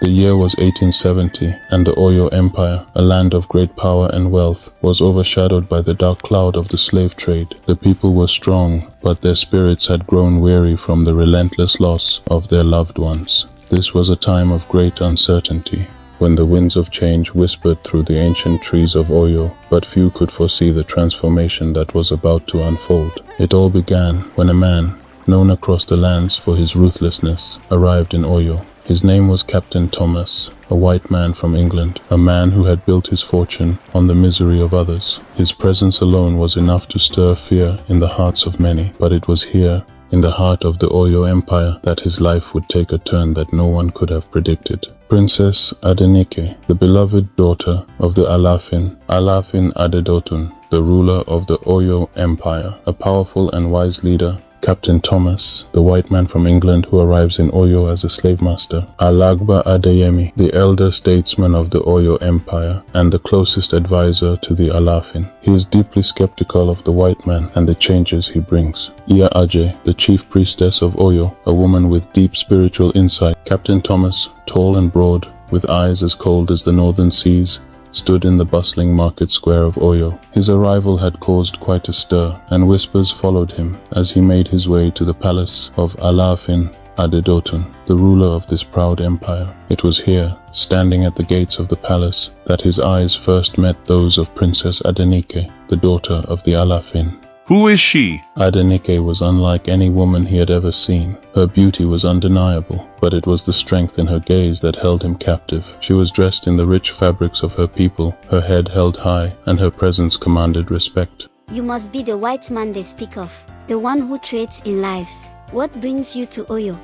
The year was 1870, and the Oyo Empire, a land of great power and wealth, was overshadowed by the dark cloud of the slave trade. The people were strong, but their spirits had grown weary from the relentless loss of their loved ones. This was a time of great uncertainty, when the winds of change whispered through the ancient trees of Oyo, but few could foresee the transformation that was about to unfold. It all began when a man, known across the lands for his ruthlessness, arrived in Oyo. His name was Captain Thomas, a white man from England, a man who had built his fortune on the misery of others. His presence alone was enough to stir fear in the hearts of many, but it was here, in the heart of the Oyo Empire, that his life would take a turn that no one could have predicted. Princess Adenike, the beloved daughter of the Alafin Adedotun, the ruler of the Oyo Empire, a powerful and wise leader, Captain Thomas, the white man from England who arrives in Oyo as a slave master, Alagba Adeyemi, the elder statesman of the Oyo Empire and the closest advisor to the Alafin. He is deeply skeptical of the white man and the changes he brings. Iya Aje, the chief priestess of Oyo, a woman with deep spiritual insight. Captain Thomas, tall and broad, with eyes as cold as the northern seas, stood in the bustling market square of Oyo. His arrival had caused quite a stir, and whispers followed him as he made his way to the palace of Alafin Adedotun, the ruler of this proud empire. It was here, standing at the gates of the palace, that his eyes first met those of Princess Adenike, the daughter of the Alafin. Who is she? Adenike was unlike any woman he had ever seen. Her beauty was undeniable, but it was the strength in her gaze that held him captive. She was dressed in the rich fabrics of her people, her head held high, and her presence commanded respect. You must be the white man they speak of, the one who trades in lives. What brings you to Oyo?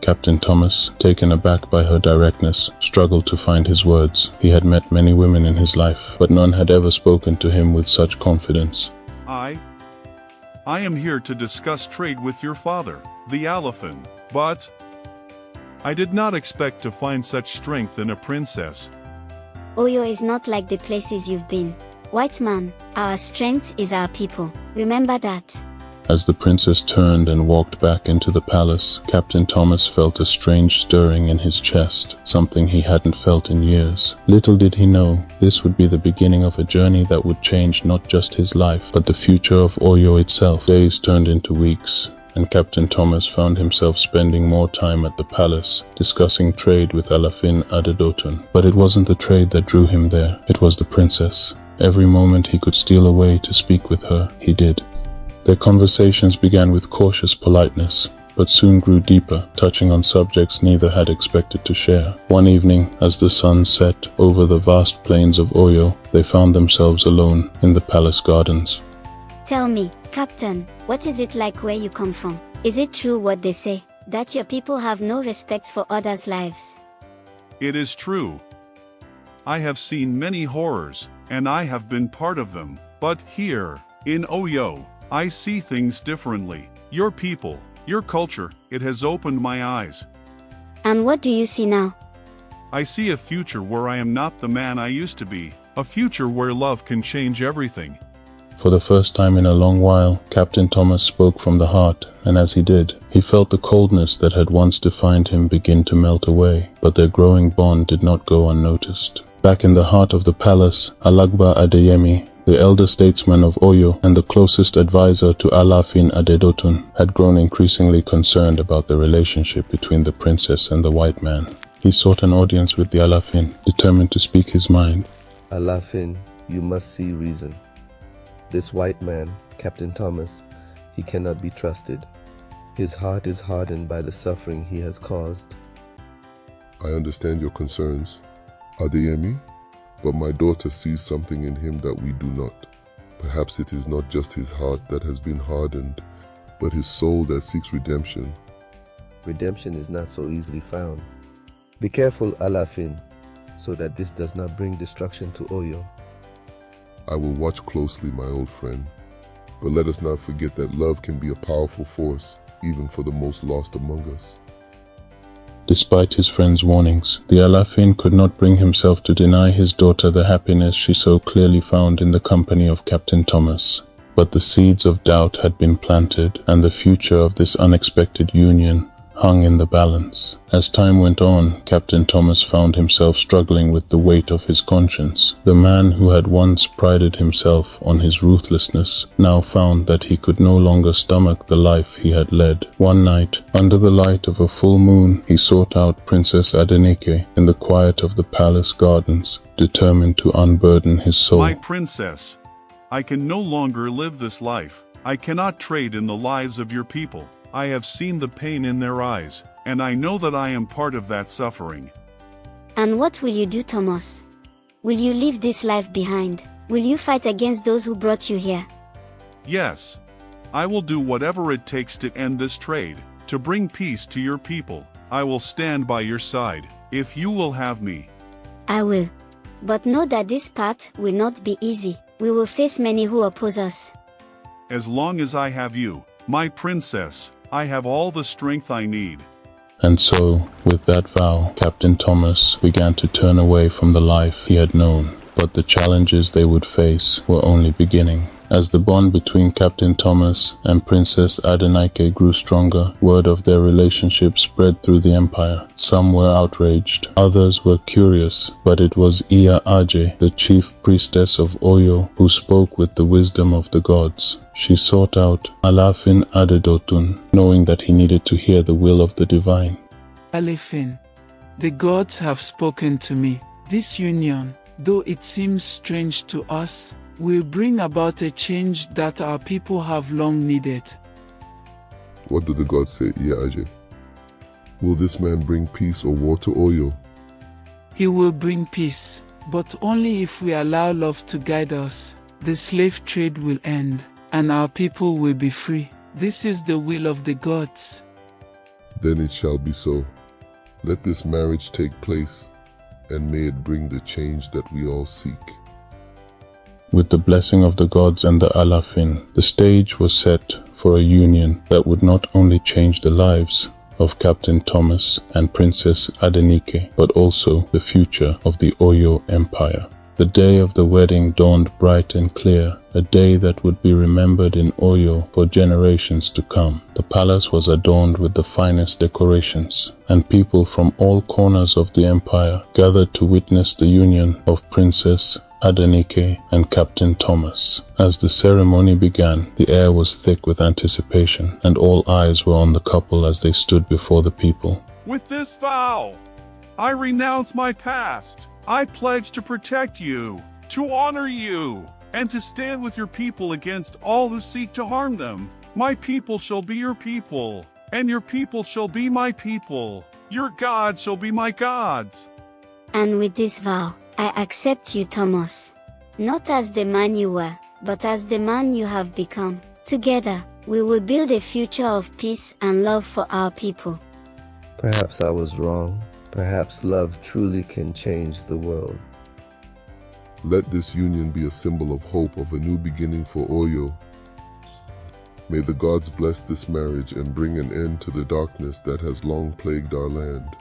Captain Thomas, taken aback by her directness, struggled to find his words. He had met many women in his life, but none had ever spoken to him with such confidence. I am here to discuss trade with your father, the Alafin, but I did not expect to find such strength in a princess. Oyo is not like the places you've been. White man, our strength is our people. Remember that. As the princess turned and walked back into the palace, Captain Thomas felt a strange stirring in his chest, something he hadn't felt in years. Little did he know, this would be the beginning of a journey that would change not just his life, but the future of Oyo itself. Days turned into weeks, and Captain Thomas found himself spending more time at the palace, discussing trade with Alafin Adedotun. But it wasn't the trade that drew him there, it was the princess. Every moment he could steal away to speak with her, he did. Their conversations began with cautious politeness, but soon grew deeper, touching on subjects neither had expected to share. One evening, as the sun set over the vast plains of Oyo, they found themselves alone in the palace gardens. Tell me, Captain, what is it like where you come from? Is it true what they say, that your people have no respect for others' lives? It is true. I have seen many horrors, and I have been part of them. But here, in Oyo, I see things differently. Your people, your culture, it has opened my eyes. And what do you see now? I see a future where I am not the man I used to be, a future where love can change everything. For the first time in a long while, Captain Thomas spoke from the heart, and as he did, he felt the coldness that had once defined him begin to melt away, but their growing bond did not go unnoticed. Back in the heart of the palace, Alagba Adeyemi, the elder statesman of Oyo and the closest advisor to Alafin Adedotun, had grown increasingly concerned about the relationship between the princess and the white man. He sought an audience with the Alafin, determined to speak his mind. Alafin, you must see reason. This white man, Captain Thomas, he cannot be trusted. His heart is hardened by the suffering he has caused. I understand your concerns, Adeyemi, but my daughter sees something in him that we do not. Perhaps it is not just his heart that has been hardened, but his soul that seeks redemption. Redemption is not so easily found. Be careful, Alafin, so that this does not bring destruction to Oyo. I will watch closely, my old friend, but let us not forget that love can be a powerful force, even for the most lost among us. Despite his friend's warnings, the Alafin could not bring himself to deny his daughter the happiness she so clearly found in the company of Captain Thomas. But the seeds of doubt had been planted, and the future of this unexpected union hung in the balance. As time went on, Captain Thomas found himself struggling with the weight of his conscience. The man who had once prided himself on his ruthlessness now found that he could no longer stomach the life he had led. One night, under the light of a full moon, he sought out Princess Adenike in the quiet of the palace gardens, determined to unburden his soul. My princess, I can no longer live this life. I cannot trade in the lives of your people. I have seen the pain in their eyes, and I know that I am part of that suffering. And what will you do, Thomas? Will you leave this life behind? Will you fight against those who brought you here? Yes, I will do whatever it takes to end this trade, to bring peace to your people. I will stand by your side, if you will have me. I will. But know that this path will not be easy. We will face many who oppose us. As long as I have you, my princess, I have all the strength I need. And so, with that vow, Captain Thomas began to turn away from the life he had known. But the challenges they would face were only beginning. As the bond between Captain Thomas and Princess Adenike grew stronger, word of their relationship spread through the empire. Some were outraged, others were curious, but it was Iya Aje, the chief priestess of Oyo, who spoke with the wisdom of the gods. She sought out Alafin Adedotun, knowing that he needed to hear the will of the divine. Alefin, the gods have spoken to me. This union, though it seems strange to us, will bring about a change that our people have long needed. What do the gods say, Iyaje? Will this man bring peace or war to Oyo? He will bring peace, but only if we allow love to guide us. The slave trade will end, and our people will be free. This is the will of the gods. Then it shall be so. Let this marriage take place, and may it bring the change that we all seek. With the blessing of the gods and the Alafin, the stage was set for a union that would not only change the lives of Captain Thomas and Princess Adenike, but also the future of the Oyo Empire. The day of the wedding dawned bright and clear, a day that would be remembered in Oyo for generations to come. The palace was adorned with the finest decorations, and people from all corners of the empire gathered to witness the union of Princess Adenike and Captain Thomas. As the ceremony began, the air was thick with anticipation, and all eyes were on the couple as they stood before the people. With this vow, I renounce my past. I pledge to protect you, to honor you, and to stand with your people against all who seek to harm them. My people shall be your people, and your people shall be my people. Your gods shall be my gods. And with this vow, I accept you, Thomas. Not as the man you were, but as the man you have become. Together, we will build a future of peace and love for our people. Perhaps I was wrong. Perhaps love truly can change the world. Let this union be a symbol of hope of a new beginning for Oyo. May the gods bless this marriage and bring an end to the darkness that has long plagued our land.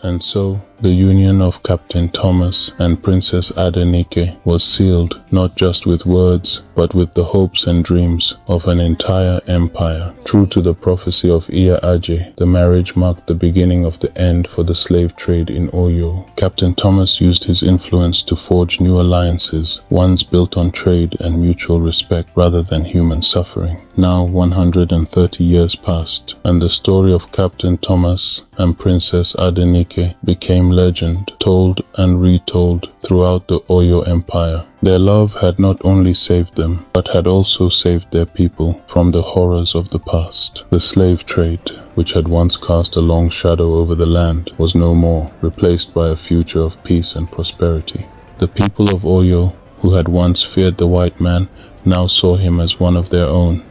And so, the union of Captain Thomas and Princess Adenike was sealed not just with words, but with the hopes and dreams of an entire empire. True to the prophecy of Iya Aje, the marriage marked the beginning of the end for the slave trade in Oyo. Captain Thomas used his influence to forge new alliances, ones built on trade and mutual respect rather than human suffering. Now 130 years passed, and the story of Captain Thomas and Princess Adenike became legend, told and retold throughout the Oyo Empire. Their love had not only saved them, but had also saved their people from the horrors of the past. The slave trade, which had once cast a long shadow over the land, was no more, replaced by a future of peace and prosperity. The people of Oyo, who had once feared the white man, now saw him as one of their own.